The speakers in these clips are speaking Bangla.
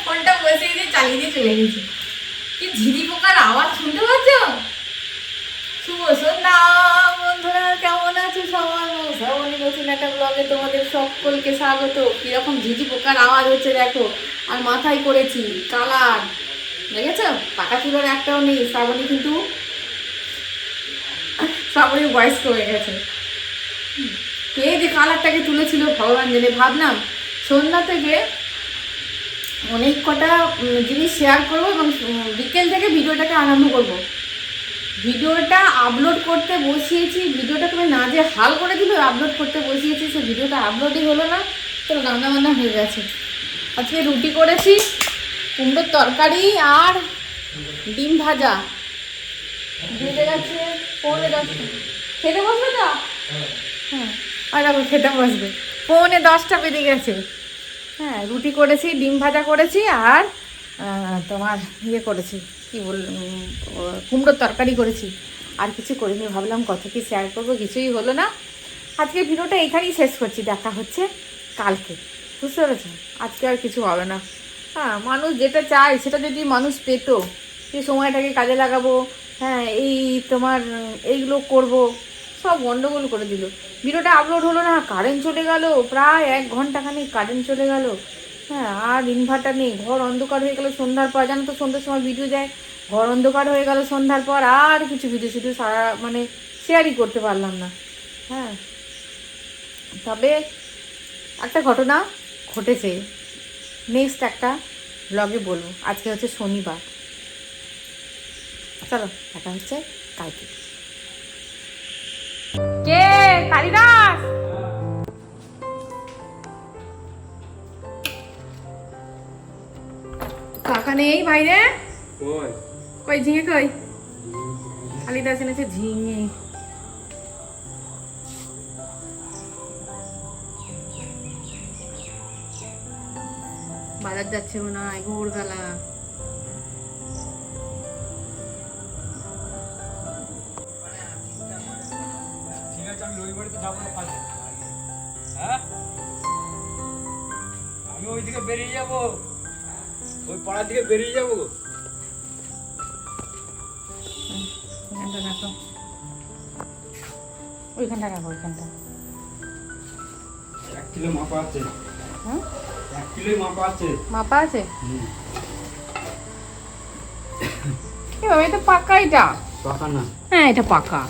ফোনটা বসিয়ে দিয়ে চালিয়ে দিয়ে চলে গেছি। কি ঝিরি পোকার আওয়াজ শুনতে পাচ্ছ? শুভ সন্ধ্যা বন্ধুরা, কেমন আছো সবাই? শ্রাবণী নতুন একটা ব্লগে তোমাদের সকলকে স্বাগত। কিরকম ঝিঝি পোকার আওয়াজ হচ্ছে দেখো। আর মাথায় করেছি কালার, দেখেছো? পাকা চুলার একটাও নেই। শ্রাবণীর বয়স কমে গেছে। কে যে কালারটাকে তুলেছিল ভগবান জানে। ভাবলাম সন্ধ্যা থেকে অনেক কটা জিনিস শেয়ার করবো এবং বিকেল থেকে ভিডিওটাকে আরম্ভ করব। ভিডিওটা আপলোড করতে বসিয়েছি, ভিডিওটা তুমি না যে হাল করে দিল, আপলোড করতে বসিয়েছি, সে ভিডিওটা আপলোডই হলো না। তো রান্না বান্না হয়ে গেছে। আজকে রুটি করেছি, কুমড়োর তরকারি আর ডিম ভাজা। ভেজে গেছে 9:10। খেতে বসবে তো? হ্যাঁ, আর দেখো খেতে বসবে। 9:10 বেজে গেছে। হ্যাঁ, রুটি করেছি, ডিম ভাজা করেছি আর তোমার করেছি, কি বল, কুমড়োর তরকারি করেছি। আর কিছু করিনি। ভাবলাম কত কি শেয়ার করবো, কিছুই হলো না। আজকের ভিডিওটা এখানেই শেষ করছি। দেখা হচ্ছে কালকে, বুঝতে পেরেছো? আজকে আর কিছু হবে না। হ্যাঁ, মানুষ যেটা চায় সেটা যদি মানুষ পেত, যে সময়টাকে কাজে লাগাবো, হ্যাঁ এই তোমার এইগুলো করব, সব গন্ডগোল করে দিল। ভিডিওটা আপলোড হলো না, কারেন্ট চলে গেল, প্রায় 1 ঘন্টা খানিক কারেন্ট চলে গেল। হ্যাঁ, আর ইনভার্টার নেই, ঘর অন্ধকার হয়ে গেল সন্ধ্যার পর। জানো তো সন্ধ্যার সময় ভিডিও যায়, ঘর অন্ধকার হয়ে গেল সন্ধ্যার পর। আর কিছু ভিডিও সারা শেয়ারই করতে পারলাম না। হ্যাঁ, তবে একটা ঘটনা ঘটেছে, নেক্সট একটা ব্লগে বলবো। আজকে হচ্ছে শনিবার। চলো দেখা হচ্ছে কালকে। কে? কালিদাস? কাকা নেই বাইরে? কই ঝিঙে কই? কালিদাস এনেছে ঝিঙে। বাজার যাচ্ছে না, ভোরবেলা। আমি রবিবারে তো যাবো না কাজে। হ্যাঁ, আমি ওইদিকে বেরিয়ে যাবো, ওই পাড়ার দিকে বেরিয়ে যাবো। ওইখানটা রাখো, ওইখানটা রাখো, ওইখানটা। 1 কিলো মাপা আছে। হ্যাঁ, 1 কিলোই মাপা আছে। মাপা আছে? এটা পাকা। এটা পাকা না? হ্যাঁ, এটা পাকা।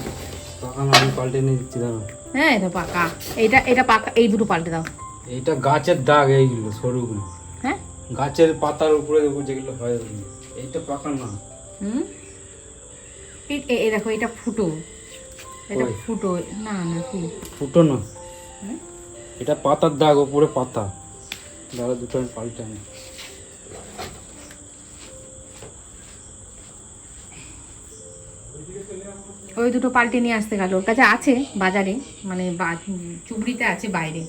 পাকা না, আমি পাল্টে নিয়ে দিচ্ছি দাঁড়াও। হ্যাঁ, এটা পাকা। এটা পাকা। এই দুটো পাল্টে দাও। এইটা গাছের দাগ, এইগুলো সরুগুলো। হ্যাঁ, গাছের পাতার উপরে যেগুলো হয় ওগুলো। এইটা পাকা না। এই দেখো, এটা ফুটো। এটা কই? ফুটো না, না কি ফুটো না, হ্যাঁ? এটা পাতার দাগ, উপরে পাতা। দাঁড়া, দুটো আমি পাল্টে আনি। ওই দুটো পাল্টে নিয়ে আসতে গেল। ওর কাছে আছে বাজারে, চুবড়িতে আছে বাইরে।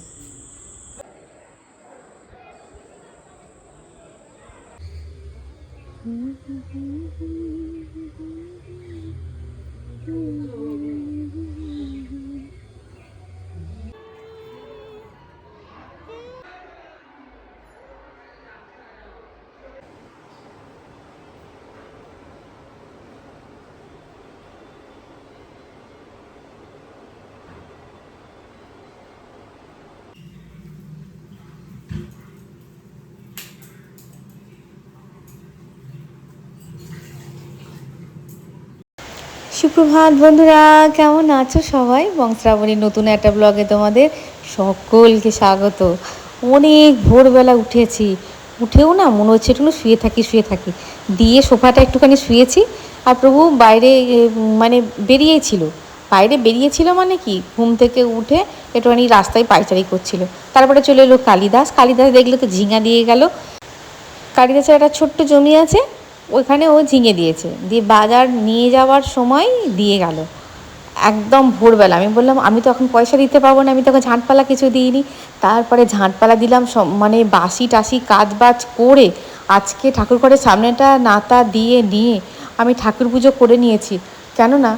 সুপ্রভাত বন্ধুরা, কেমন আছো সবাই? বংশ্রাবণীর নতুন একটা ব্লগে তোমাদের সকলকে স্বাগত। অনেক ভোরবেলা উঠেছি, উঠেও না মনে হচ্ছে একটু শুয়ে থাকি দিয়ে সোফাটা একটুখানি শুয়েছি। আর প্রভু বাইরে বেরিয়েছিল মানে কি, ঘুম থেকে উঠে একটুখানি রাস্তায় পায়চারি করছিল। তারপরে চলে এলো কালিদাস দেখলো তো ঝিঙা দিয়ে গেল। কালিদাসের একটা ছোট্ট জমি আছে, ওইখানে ও ঝিঙে দিয়েছে, দিয়ে বাজার নিয়ে যাওয়ার সময় দিয়ে গেল একদম ভোরবেলা। আমি বললাম আমি তো এখন পয়সা দিতে পারবো না, আমি তখন ঝাঁটপালা কিছু দিইনি। তারপরে ঝাঁটপালা দিলাম, মানে বাসি টাসি কাজ বাজ করে আজকে ঠাকুরঘরের সামনেটা নাতা দিয়ে নিয়ে আমি ঠাকুর পুজো করে নিয়েছি। কেননা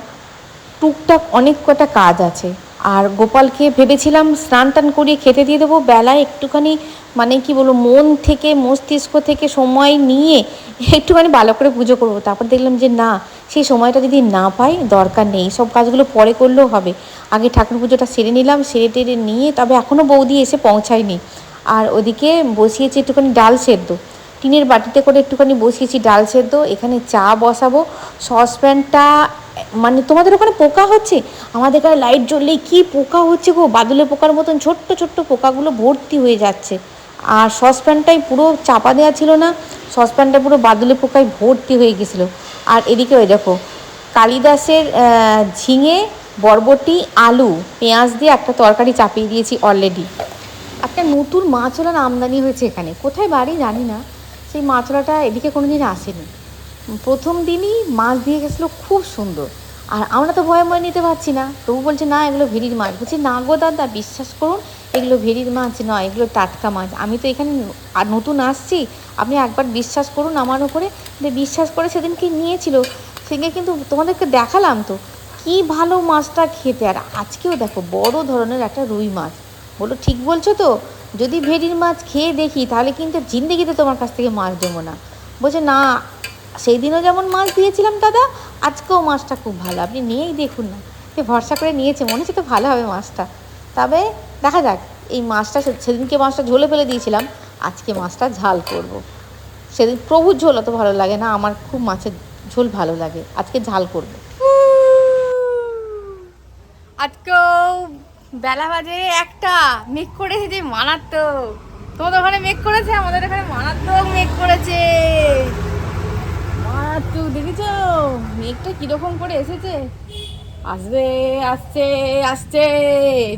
টুকটাক অনেক কটা কাজ আছে, আর গোপালকে ভেবেছিলাম স্নান টান করিয়ে খেতে দিয়ে দেবো, বেলায় একটুখানি মানে কি বলবো মন থেকে মস্তিষ্ক থেকে সময় নিয়ে একটুখানি ভালো করে পুজো করবো। তারপর দেখলাম যে না, সেই সময়টা যদি না পাই দরকার নেই, সব কাজগুলো পরে করলেও হবে। আগে ঠাকুর পুজোটা সেরে নিলাম, সেরে টেরে নিয়ে তবে এখনও বৌদি এসে পৌঁছায়নি। আর ওদিকে বসিয়েছি একটুখানি ডাল সেদ্ধ, টিনের বাটিতে করে একটুখানি বসিয়েছি ডাল সেদ্ধ। এখানে চা বসাবো। সসপ্যানটা মানে তোমাদের ওখানে পোকা হচ্ছে, আমাদের এখানে লাইট জ্বললেই কি পোকা হচ্ছে গো, বাদুলে পোকার মতন ছোট্ট ছোট্ট পোকাগুলো ভর্তি হয়ে যাচ্ছে। আর সসপ্যানটাই পুরো চাপা দেওয়া ছিল না, সসপ্যানটা পুরো বাদুলে পোকায় ভর্তি হয়ে গেছিলো। আর এদিকে ওই দেখো কালিদাসের ঝিঙে বরবটি আলু পেঁয়াজ দিয়ে একটা তরকারি চাপিয়ে দিয়েছি অলরেডি। একটা নতুন মাছওয়ালার আমদানি হয়েছে এখানে, কোথায় বাড়ি জানি না। সেই মাছওয়ালাটা এদিকে কোনো দিন আসেনি, প্রথম দিনই মাছ দিয়ে গেছিলো, খুব সুন্দর। আর আমরা তো ভয়ে ভয়ে নিতে পারছি না, তবু বলছে না এগুলো ভেরির মাছ। বলছি না গো দাদা, বিশ্বাস করুন এগুলো ভেরির মাছ নয়, এগুলো টাটকা মাছ। আমি তো এখানে আর নতুন আসছি, আপনি একবার বিশ্বাস করুন আমার উপরে। বিশ্বাস করে সেদিনকে নিয়েছিল, সেদিনকে কিন্তু তোমাদেরকে দেখালাম তো কি ভালো মাছটা খেতে। আর আজকেও দেখো বড় ধরনের একটা রুই মাছ। বলো ঠিক বলছো তো, যদি ভেরির মাছ খেয়ে দেখি তাহলে কিন্তু জিন্দেগিতে তোমার কাছ থেকে মাছ দেবো না। বলছে না, সেই দিনও যেমন মাছ দিয়েছিলাম দাদা, আজকেও মাছটা খুব ভালো, আপনি নিয়েই দেখুন না। সে ভরসা করে নিয়েছে, মনে হচ্ছে তো ভালো হবে মাছটা। তবে দেখা যাক, এই মাছটা সেদিনকে মাছটা ঝোলে ফেলে দিয়েছিলাম, আজকে মাছটা ঝাল করব। সেদিন প্রভুর ঝোল অত ভালো লাগে না, আমার খুব মাছের ঝোল ভালো লাগে, আজকে ঝাল করব। আজকেও বেলা বাজে একটা, মেঘ করেছে যে মারাত্মক। তোমাদের ওখানে মেঘ করেছে, আমাদের এখানে মারাত্মক মেঘ করেছে। মারাত্মক দেখেছো মেঘটা কিরকম করে এসেছে, আসবে আসছে আসছে।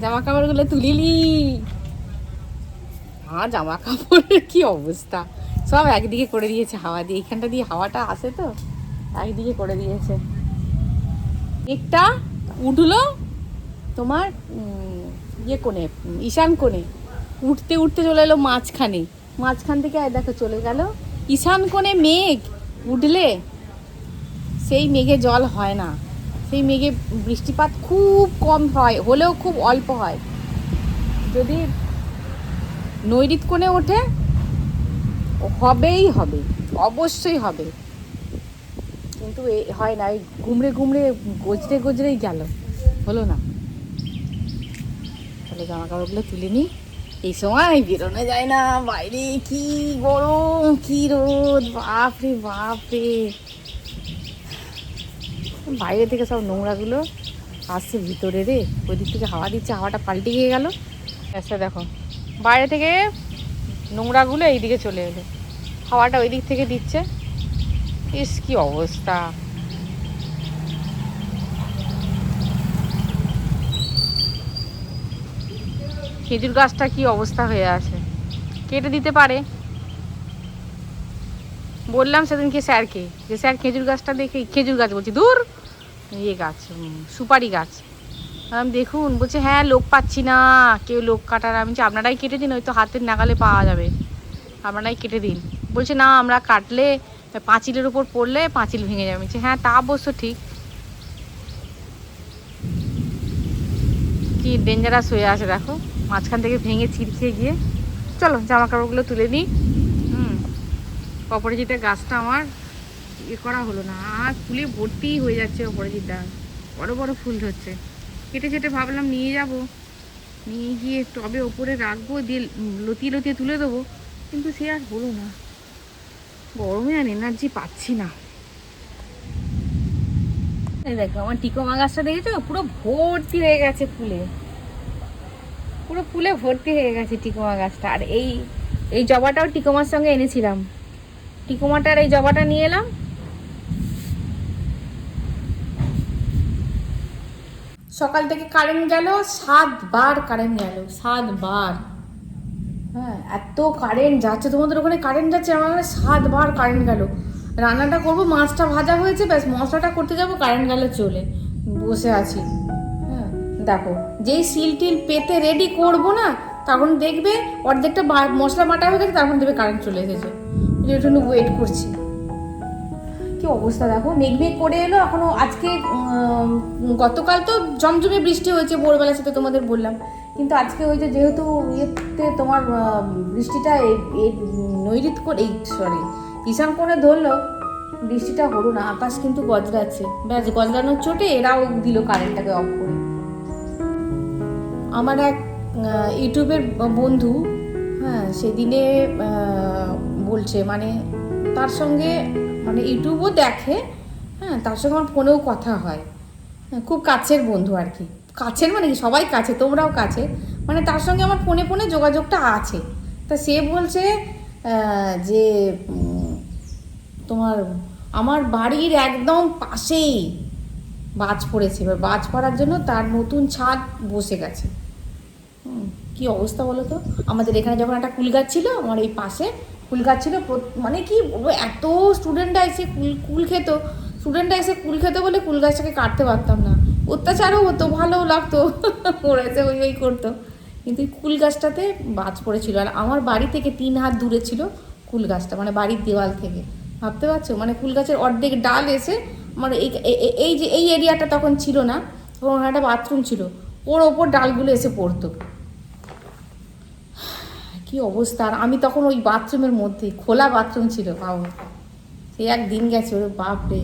জামা কাপড়গুলো তুলিলি, হ্যাঁ জামা কাপড়ের কি অবস্থা, সব একদিকে করে দিয়েছে হাওয়া দিয়ে, এইখানটা দিয়ে হাওয়াটা আসে তো একদিকে করে দিয়েছে। মেঘটা উঠলো তোমার ইয়ে কোণে, ঈশান কোণে, উঠতে উঠতে চলে এলো মাঝখানে, মাঝখান থেকে দেখো চলে গেল ঈশান কোণে। মেঘ উঠলে সেই মেঘে জল হয় না, সেই মেঘে বৃষ্টিপাত খুব কম হয়, হলেও খুব অল্প হয়। যদি নৈঋত কোণে ওঠে হবেই হবে, অবশ্যই হবে, কিন্তু হয় না, ওই ঘুমড়ে ঘুমড়ে গজরে গজরেই গেল, হলো না। তাহলে জামা কাপড়গুলো তুলে নিই, এই সময় বেরোনো যায় না বাইরে, কি গরম কি রোদ, বাপরে বাপরে। বাইরে থেকে সব নোংরাগুলো আসছে ভিতরে রে, ওই দিক থেকে হাওয়া দিচ্ছে, হাওয়াটা পাল্টে গিয়ে গেল। আচ্ছা দেখো বাইরে থেকে নোংরাগুলো এইদিকে চলে এলো, হাওয়াটা ওই দিক থেকে দিচ্ছে। ইস কি অবস্থা। খেজুর গাছটা কি অবস্থা হয়ে আছে, কেটে দিতে পারে। বললাম সেদিনকে স্যারকে যে স্যার খেজুর গাছটা দেখে, খেজুর গাছ বলছি দূর, ইয়ে গাছ সুপারি গাছ, আমি দেখুন। বলছে হ্যাঁ লোক পাচ্ছি না, কেউ লোক কাটার। আমি বলছি আপনারাই কেটে দিন, ওই তো হাতের নাগালে পাওয়া যাবে, আপনারাই কেটে দিন। বলছে না আমরা কাটলে পাঁচিলের উপর পড়লে পাঁচিল ভেঙে যাবে। বলছি হ্যাঁ তা অবশ্য ঠিক, কি ডেঞ্জারাস হয়ে আছে দেখো, মাঝখান থেকে ভেঙে ছিঁড়ছে গিয়ে। চলো জামা কাপড়গুলো তুলে নিই। অপরাজিতা গাছটা আমার ইয়ে করা হলো না, আর ফুলে ভর্তি হয়ে যাচ্ছে অপরাজিতা, বড় বড় ফুল ধরছে। কেটে কেটে ভাবলাম নিয়ে যাব, নিয়ে গিয়ে টবে ওপরে রাখবো, দিয়ে লতিয়ে লতিয়ে তুলে দেবো, কিন্তু সে আর হলো না, গরমে আর এনার্জি পাচ্ছি না। এই দেখো আমার টিকোমা গাছটা দেখেছো, পুরো ভর্তি হয়ে গেছে ফুলে, পুরো ফুলে ভর্তি হয়ে গেছে টিকোমা গাছটা। আর এই জবাটাও টিকোমার সঙ্গে এনেছিলাম, টিকোমাটার এই জবাটা নিয়ে এলাম। সকাল থেকে কারেন্ট গেল 7 বার, কারেন্ট গেল 7 বার। হ্যাঁ এত কারেন্ট যাচ্ছে, তোমাদের ওখানে কারেন্ট যাচ্ছে, আমার ওখানে 7 বার কারেন্ট গেল। রান্নাটা করবো, মাছটা ভাজা হয়েছে, ব্যাস মশলাটা করতে যাবো, কারেন্ট গেলে চলে বসে আছি। হ্যাঁ দেখো যেই সিল টিল পেতে রেডি করবো না, তখন দেখবে অর্ধেকটা মশলা বাটা হয়ে গেছে, তখন দেখবে কারেন্ট চলে এসেছে। একটু ওয়েট করছি। কি অবস্থা দেখো, মেঘ করে এলো এখনো। আজকে গতকাল তো জমজমে বৃষ্টি হয়েছে ভোরবেলা, সাথে তোমাদের বললাম, কিন্তু আজকে ওই যে যেহেতু ইয়েতে তোমার বৃষ্টিটা নৈঋত করে ঈশান কোণে ধরলো, বৃষ্টিটা হলো না। আকাশ কিন্তু গজরাচ্ছে, ব্যাস গজরানোর চোটে এরাও দিল কারেন্টটাকে অফ করে। আমার এক ইউটিউবের বন্ধু, হ্যাঁ, সেদিনে বলছে, মানে তার সঙ্গে মানে ইউটিউবও দেখে, হ্যাঁ, তার সঙ্গে আমার ফোনেও কথা হয়, হ্যাঁ, খুব কাছের বন্ধু আর কি। কাছের মানে কি, সবাই কাছে, তোমরাও কাছে, মানে তার সঙ্গে আমার ফোনে ফোনে যোগাযোগটা আছে। তা সে বলছে যে তোমার আমার বাড়ির একদম পাশেই বাজ পড়েছে, এবার বাজ পড়ার জন্য তার নতুন ছাদ বসে গেছে। কি অবস্থা বলো তো। আমাদের এখানে যখন একটা কুল গাছ ছিল, আমার এই পাশে কুল গাছ ছিল, মানে কি বলবো, এত স্টুডেন্টরা এসে কুল খেত, স্টুডেন্টরা এসে কুল খেত বলে কুল গাছটাকে কাটতে পারতাম না। অত্যাচারও হতো, ভালোও লাগতো, ওরা এসে ওই করতো, কিন্তু কুল গাছটাতে বাজ পড়েছিল। আর আমার বাড়ি থেকে 3 হাত দূরে ছিল কুল গাছটা, মানে বাড়ির দেওয়াল থেকে, ভাবতে পারছো, মানে কুল গাছের অর্ধেক ডাল এসে আমার এই যে এই এরিয়াটা তখন ছিল না, তখন একটা বাথরুম ছিল, ওর ওপর ডালগুলো এসে পড়তো। কি অবস্থা। আর আমি তখন ওই বাথরুমের মধ্যে, খোলা বাথরুম ছিল, বাবু সে একদিন গেছে, ওরে বাপ রে।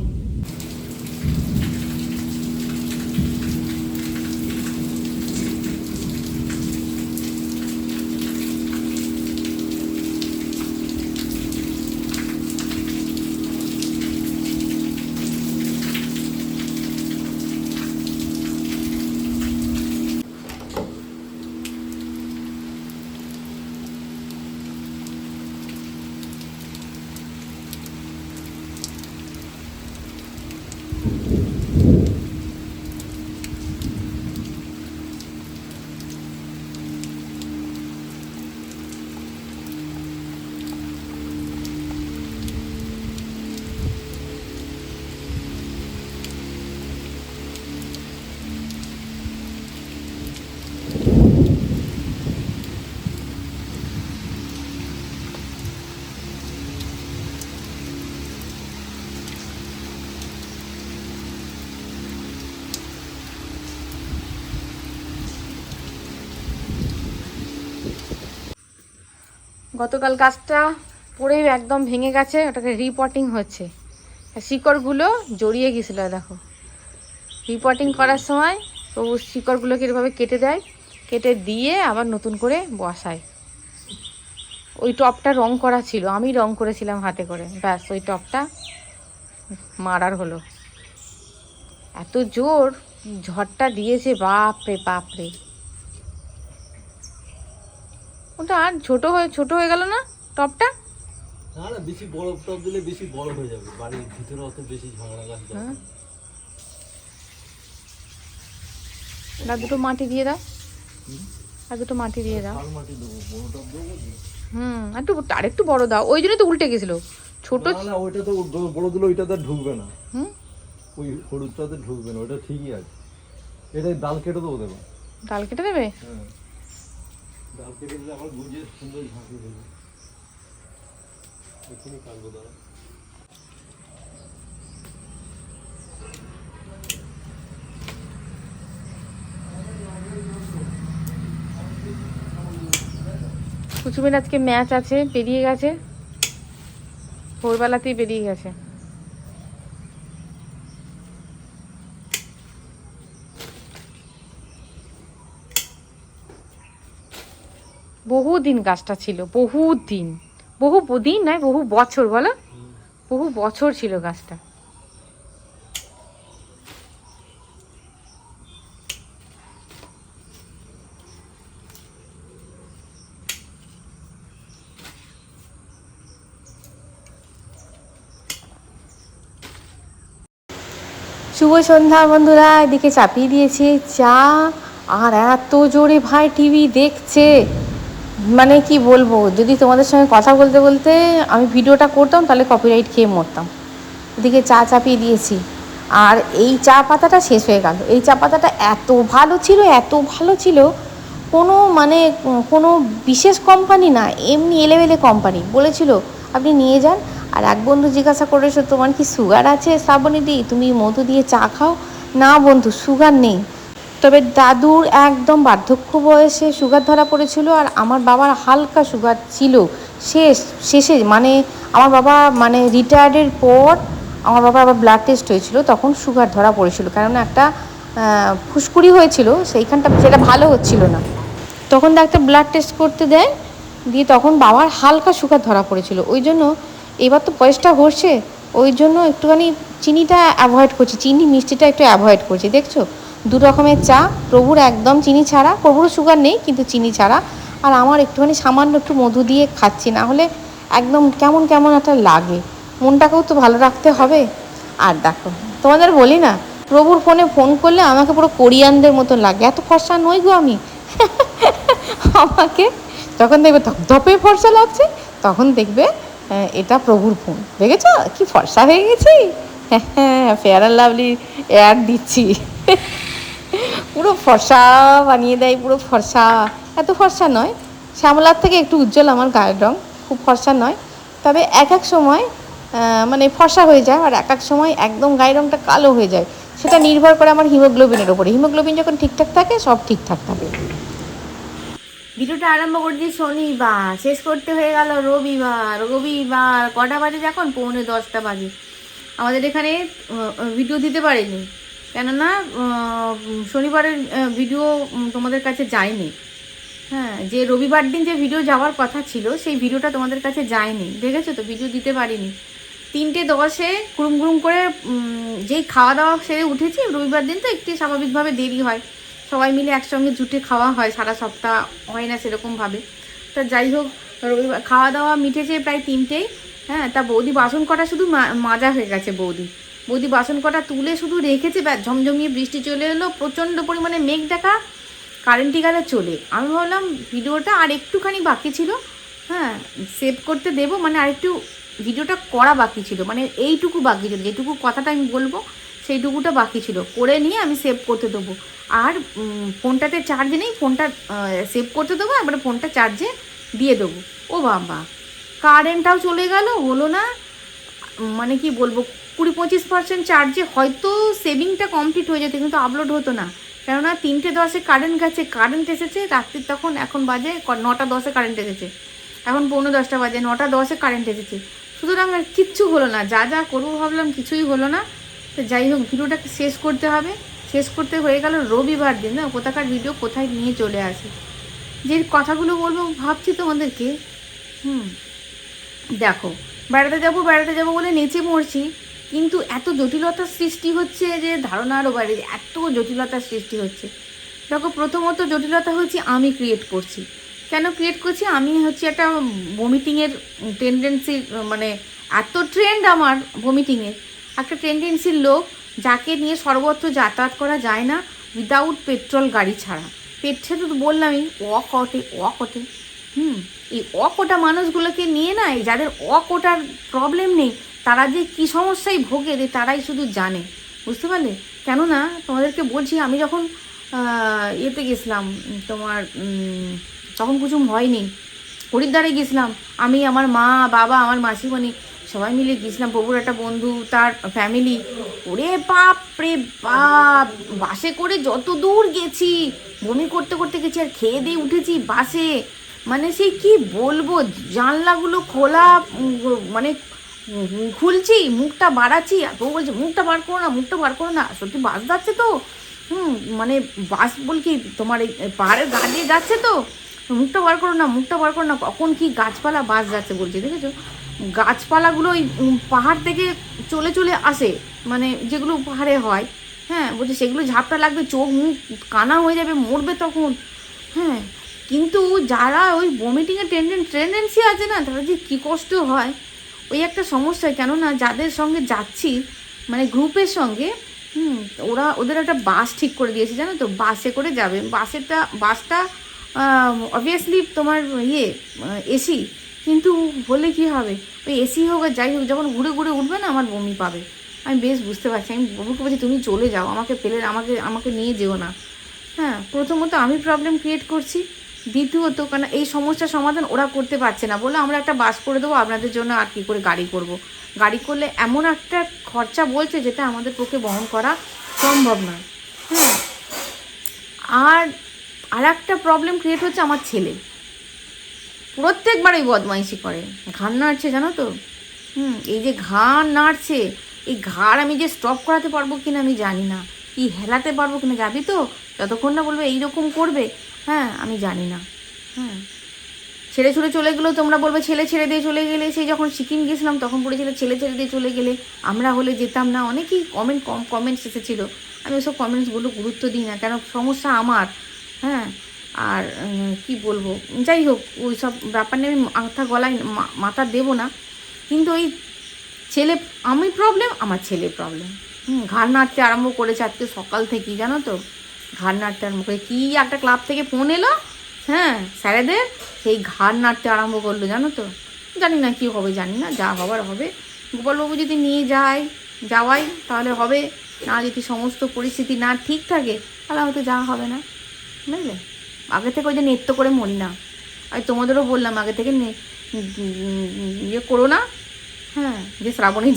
গতকাল গাছটা পড়ে একদম ভেঙে গেছে, ওটাকে রিপটিং হচ্ছে, শিকড়গুলো জড়িয়ে গেছিল, দেখো রিপটিং করার সময় তবু শিকড়গুলোকে এভাবে কেটে দেয়, কেটে দিয়ে আবার নতুন করে বসায়। ওই টপটা রং করা ছিল, আমি রং করেছিলাম হাতে করে, ব্যাস ওই টপটা মারার হলো। এত জোর ঝড়টা দিয়েছে, বাপরে বাপরে। ওটা আর ছোট হয়ে গেল না টপটা? না না, বেশি বড় টপ দিলে বেশি বড় হয়ে যাবে, বাড়ির ভিতরে অত বেশি ঝগড়া গাছ দাও। আর দুটো মাটি দিয়ে দাও, আর দুটো মাটি দিয়ে দাও। আর মাটি দেবো, বড় টপ দেবো। আরেকটু বড় দাও, ওই জন্যই তো উল্টে গেছিল। ছোট না না, ওইটা তো বড় দিলে ওইটাতে ঢুকবে না, হুম, ওই হলুদটাতে ঢুকবে না, ওইটা ঠিকই আছে। এটা ডাল কেটে দেবো, দেবো। ডাল কেটে দেবে? হ্যাঁ, ডাল কেটে দিলে আবার গুঁজে সুন্দর ঝাঁকি দেবে। এখানে কাটবো, দাঁড়া। কুচুমের আজকে ম্যাচ আছে, বেরিয়ে গেছে, ভোরবেলাতেই বেরিয়ে গেছে। বহুদিন গাছটা ছিল, বহুদিন নয়, বহু বছর, বলো, বহু বছর ছিল গাছটা। শুভ সন্ধ্যা বন্ধুরা, এদিকে চাপিয়ে দিয়েছি চা, আর এত জোরে ভাই টিভি দেখছে, মানে কি বলবো, যদি তোমাদের সঙ্গে কথা বলতে বলতে আমি ভিডিওটা করতাম তাহলে কপিরাইট খেয়ে মরতাম। এদিকে চা চাপিয়ে দিয়েছি, আর এই চা পাতাটা শেষ হয়ে গেল। এই চা পাতাটা এত ভালো ছিল, কোনো বিশেষ কোম্পানি না, এমনি এলেবেলে কোম্পানি। বলেছিল আপনি নিয়ে যান, আর এক বন্ধু জিজ্ঞাসা করেছো তোমার কি সুগার আছে শ্রাবণীদি, তুমি মধু দিয়ে চা খাও? না বন্ধু, সুগার নেই। তবে দাদুর একদম বার্ধক্য বয়সে সুগার ধরা পড়েছিল, আর আমার বাবার হালকা সুগার ছিল শেষে, মানে আমার বাবা মানে রিটায়ার্ডের পর আমার বাবার আবার ব্লাড টেস্ট হয়েছিল, তখন সুগার ধরা পড়েছিল, কারণ একটা ফুসকুড়ি হয়েছিল সেইখানটা, সেটা ভালো হচ্ছিল না। তখন ডাক্তার ব্লাড টেস্ট করতে দেয়, দিয়ে তখন বাবার হালকা সুগার ধরা পড়েছিল। ওই জন্য এবার তো বয়সটা হচ্ছে, ওই জন্য একটুখানি চিনিটা অ্যাভয়েড করছি, চিনি মিষ্টিটা একটু অ্যাভয়েড করছি। দেখছো, 2 রকমের চা, প্রভুর একদম চিনি ছাড়া, প্রভুর সুগার নেই কিন্তু চিনি ছাড়া, আর আমার একটুখানি সামান্য একটু মধু দিয়ে খাচ্ছি, না হলে একদম কেমন কেমন একটা লাগে। মনটাকেও তো ভালো রাখতে হবে। আর দেখো, তোমাদের বলি না, প্রভুর ফোনে ফোন করলে আমাকে পুরো কোরিয়ানদের মতো লাগে, এত ফর্সা নই গো আমি। আমাকে যখন দেখবে ধপে ফর্সা লাগছে, তখন দেখবে এটা প্রভুর ফোন, দেখেছ কি ফর্সা হয়ে গেছি। হ্যাঁ, ফেয়ার অ্যান্ড লাভলি অ্যাড দিচ্ছি। পুরো ফর্সা বানিয়ে দেয়, পুরো ফর্সা। এত ফর্সা নয়, শ্যামলার থেকে একটু উজ্জ্বল আমার গায়ের রং, খুব ফর্সা নয়। তবে এক এক সময় মানে ফর্সা হয়ে যায়, আর এক এক সময় একদম গায়ের রংটা কালো হয়ে যায়। সেটা নির্ভর করে আমার হিমোগ্লোবিনের ওপরে। হিমোগ্লোবিন যখন ঠিকঠাক থাকে, সব ঠিকঠাক থাকে। ভিডিওটা আরম্ভ করছি শনিবার, শেষ করতে হয়ে গেল রবিবার। রবিবার কটা বাজে এখন? 9:45 বাজে। আমাদের এখানে ভিডিও দিতে পারিনি, কেননা শনিবারের ভিডিও তোমাদের কাছে যায়নি। হ্যাঁ, যে রবিবার দিন যে ভিডিও যাওয়ার কথা ছিল, সেই ভিডিওটা তোমাদের কাছে যায়নি, দেখেছো তো, ভিডিও দিতে পারিনি। 3:10 কুড়ুম কুড়ুম করে যেই খাওয়া দাওয়া সেরে উঠেছি। রবিবার দিন তো একটু স্বাভাবিকভাবে দেরি হয়, সবাই মিলে একসঙ্গে জুটে খাওয়া হয়, সারা সপ্তাহ হয় না সেরকমভাবে। তা যাই হোক, রবিবার খাওয়া দাওয়া মিটেছে প্রায় 3টেই। হ্যাঁ, তা বৌদি বাসন কটা শুধু মাজা হয়ে গেছে। বৌদি বাসন কটা তুলে শুধু রেখেছে, ঝমঝমিয়ে বৃষ্টি চলে এলো, প্রচণ্ড পরিমাণে মেঘ দেখা, কারেন্টই গেলে চলে। আমি ভাবলাম ভিডিওটা আর একটুখানি বাকি ছিল, হ্যাঁ সেভ করতে দেবো, মানে আরেকটু ভিডিওটা করা বাকি ছিল, মানে এইটুকু বাকি ছিল, যেটুকু কথাটা আমি বলবো সেইটুকুটা বাকি ছিল, করে নিয়ে আমি সেভ করতে দেবো। আর ফোনটাতে চার্জ নেই, ফোনটা সেভ করতে দেবো, এবারে ফোনটা চার্জে দিয়ে দেবো। ও বাবা, কারেন্টটাও চলে গেল, হলো না। মানে কি বলবো, 20-25% চার্জে হয়তো সেভিংটা কমপ্লিট হয়ে যেত, কিন্তু আপলোড হতো না। কেননা 3:10 কারেন্ট গেছে, কারেন্ট এসেছে রাত্রির, তখন এখন বাজে 9:10 কারেন্ট এসেছে, এখন 9:45 বাজে, 9:10 কারেন্ট এসেছে। সুতরাং কিচ্ছু হলো না, যা যা করবো ভাবলাম কিছুই হলো না। তো যাই হোক, ভিডিওটাকে শেষ করতে হবে। শেষ করতে হয়ে গেল রবিবার দিন, না কোথাকার ভিডিও কোথায় নিয়ে চলে আসে। যে কথাগুলো বলবো ভাবছি তোমাদেরকে, দেখো, বেড়াতে যাবো বলে নেচে মরছি, কিন্তু এত জটিলতার সৃষ্টি হচ্ছে যে ধারণারও বাইরে, এত জটিলতার সৃষ্টি হচ্ছে। দেখো, প্রথমত জটিলতা হচ্ছে আমি ক্রিয়েট করছি। কেন ক্রিয়েট করছি? আমি হচ্ছে একটা ভমিটিংয়ের টেন্ডেন্সি, মানে এত ট্রেন্ড আমার ভমিটিংয়ের, একটা টেন্ডেন্সির লোক, যাকে নিয়ে সর্বত্র যাতায়াত করা যায় না উইদাউট পেট্রোল গাড়ি ছাড়া। পেট্রোল তো বললামই, অকটে এই অকোটা মানুষগুলোকে নিয়ে না, যাদের অকোটার প্রবলেম নেই, তারা যে কী সমস্যায় ভোগে তারাই শুধু জানে, বুঝতে পারলে? কেননা তোমাদেরকে বলছি, আমি যখন এতে গেছিলাম, তোমার তখন কুসুম হয়নি, হরিদ্বারে গেছিলাম আমি, আমার মা, বাবা, আমার মাসিমণি সবাই মিলে গেছিলাম, প্রভুর একটা বন্ধু, তার ফ্যামিলি। ওরে বাপ রে বাপ, বাসে করে যত দূর গেছি, বমি করতে করতে গেছি, আর খেয়ে দিয়ে উঠেছি বাসে। মানে সেই কি বলবো, জানলাগুলো খোলা, মানে খুলছি, মুখটা বাড়াচ্ছি, আর বউ বলছে মুখটা বার করো না, সত্যি বাস যাচ্ছে তো, মানে বাস বল কি তোমার এই পাহাড়ের গা দিয়ে যাচ্ছে তো, মুখটা বার করো না, কখন কি গাছপালা বাস যাচ্ছে বলছে, দেখেছো? গাছপালাগুলো ওই পাহাড় থেকে চলে চলে আসে, মানে যেগুলো পাহাড়ে হয়, হ্যাঁ বলছে সেগুলো ঝাপটা লাগবে, চোখ মুখ কানা হয়ে যাবে, মরবে তখন। হ্যাঁ, কিন্তু যারা ওই ভমিটিংয়ের টেন্ডেন্সি আছে না, তারা যে কী কষ্ট হয়, ওই একটা সমস্যা। কেননা যাদের সঙ্গে যাচ্ছি, মানে গ্রুপের সঙ্গে, ওদের একটা বাস ঠিক করে দিয়েছে, জানো তো, বাসে করে যাবে। বাসটা অবভিয়াসলি তোমার এসি, কিন্তু বলে কি হবে, ওই এসি হোক আর যাই হোক, যখন ঘুরে ঘুরে উঠবে না, আমার বমি পাবে। আমি বেশ বুঝতে পারছি, আমি বাবুকে বলছি তুমি চলে যাও, আমাকে ফেলে আমাকে নিয়ে যেও না। হ্যাঁ, প্রথমত আমি প্রবলেম ক্রিয়েট করছি, দ্বিতীয়ত কেন এই সমস্যার সমাধান ওরা করতে পারছে না বলে আমরা একটা বাস করে দেবো আপনাদের জন্য, আর কী করে গাড়ি করব। গাড়ি করলে এমন একটা খরচা বলছে যেটা আমাদের পক্ষে বহন করা সম্ভব নয়। হ্যাঁ, আর একটা প্রবলেম ক্রিয়েট হচ্ছে আমার ছেলে প্রত্যেকবারই বদমাইশি করে, ঘাড় নাড়ছে জানো তো। এই যে ঘাড় নাড়ছে, এই ঘাড় আমি যে স্টপ করাতে পারবো কিনা আমি জানি না, কি হেলাতে পারবো কিনা, যাবি তো যতক্ষণ না বলবে এইরকম করবে, হ্যাঁ আমি জানি না। হ্যাঁ, ছেড়ে ছুড়ে চলে গেলেও তোমরা বলবে ছেলে ছেড়ে দিয়ে চলে গেলে, সেই যখন সিকিম গেছিলাম তখন পড়েছিল ছেলে ছেড়ে দিয়ে চলে গেলে, আমরা হলে যেতাম না। অনেকেই কমেন্টস এসেছিলো, আমি ওসব কমেন্টসগুলো গুরুত্ব দিই না, কেন সমস্যা আমার। হ্যাঁ, আর কি বলবো, যাই হোক ওই সব ব্যাপার নিয়ে আমি মাথা দেবো না। কিন্তু ওই ছেলে, আমি প্রবলেম, আমার ছেলে প্রবলেম। ঘাড় নাড়তে আরম্ভ করেছে আজকে সকাল থেকেই, জানো তো, ঘাড় নাড়তে আরম্ভ করে কী একটা ক্লাব থেকে ফোন এলো, হ্যাঁ স্যারেদের, সেই ঘাড় নাড়তে আরম্ভ করলো জানো তো। জানি না কী হবে, জানি না, যা হবার হবে। গোপালবাবু যদি নিয়ে যাওয়াই তাহলে হবে, না যদি সমস্ত পরিস্থিতি না ঠিক থাকে তাহলে হয়তো যাওয়া হবে না, বুঝলে। আগে থেকে ওই যে নৃত্য করে মরি না, আমি তোমাদেরও বললাম আগে থেকে ইয়ে করো না, হ্যাঁ যে শ্রাবণী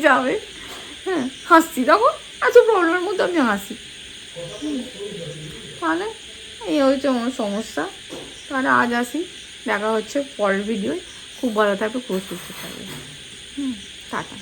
যাবে, হ্যাঁ হাসছি, দেখো এত প্রবলেমের মধ্যে আমি হাসি। তাহলে এই হচ্ছে আমার সমস্যা। তাহলে আজ আসি, দেখা হচ্ছে পরের ভিডিওয়। খুব ভালো থাকবে, খুব সুস্থ থাকবে। টাটা।